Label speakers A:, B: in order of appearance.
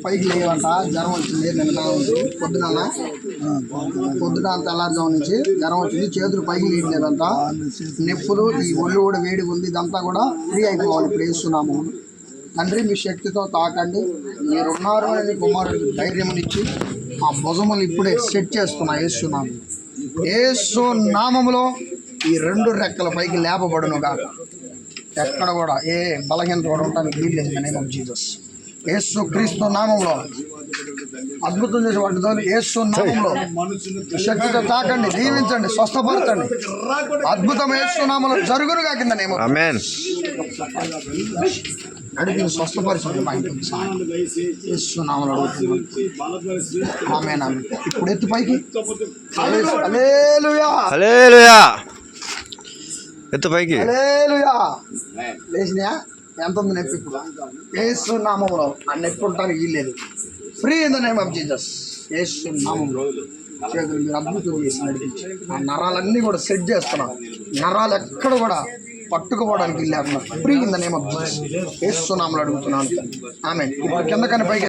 A: పైకి లేవంట, జ్వరం వచ్చింది. నిన్న పొద్దున తెల్లారుజాము నుంచి జ్వరం వచ్చింది, చేతులు పైకి లేదంట, నొప్పులు, ఈ ఒళ్ళు కూడా వేడిగా ఉంది. ఇదంతా కూడా ఫ్రీ అయిపోవాలి ఇప్పుడు వేస్తున్నాము. తండ్రి మీ శక్తితో తాకండి, మీరున్నారు అని కుమారుడికి ధైర్యం ఇచ్చి ఆ భుజములు ఇప్పుడే సెట్ చేస్తున్నా వేస్తున్నాము. యేసు నామములో ఈ రెండు రెక్కల పైకి లేపబడును గాక. ఎక్కడ కూడా ఏ బలహీనత కూడా ఉండడానికి వీల్లేదు. Name of Jesus. యేసు క్రీస్తు నామంలో అద్భుతం చేసే వాటితో యేసు నామంలో శక్తితో తాకండి, దీవించండి, స్వస్థపరచండి. అద్భుతం యేసు నామంలో జరుగును కాక కింద నేమ్ అడిగిన స్వస్థపరచండి. మా ఇంటికి యేసు నామంలో అడుగుతున్నాను. ఆమేన్. ఇప్పుడు ఎత్తు పైకి. హల్లెలూయా,
B: హల్లెలూయా. ఎత్తు పైకి.
A: హల్లెలూయా. లేచినాయా? ఎంత ఉంది నొప్పి? ఇప్పుడు యేసు నామంలో ఆ నొప్పి ఉంటానికి వీల్లేదు. Free in the name of Jesus. Yesu నామంలో చేతులు మీరు అద్భుతం చేసి నడిపించి ఆ నరాలన్నీ కూడా సెట్ చేస్తున్నాం. నరాలు ఎక్కడ కూడా పట్టుకుపోవడానికి వీల్లేకుండా free in the name of Jesus. Yesu నామంలో అడుగుతున్నాను. ఆమేన్. ఇప్పుడు కిందకని పైకి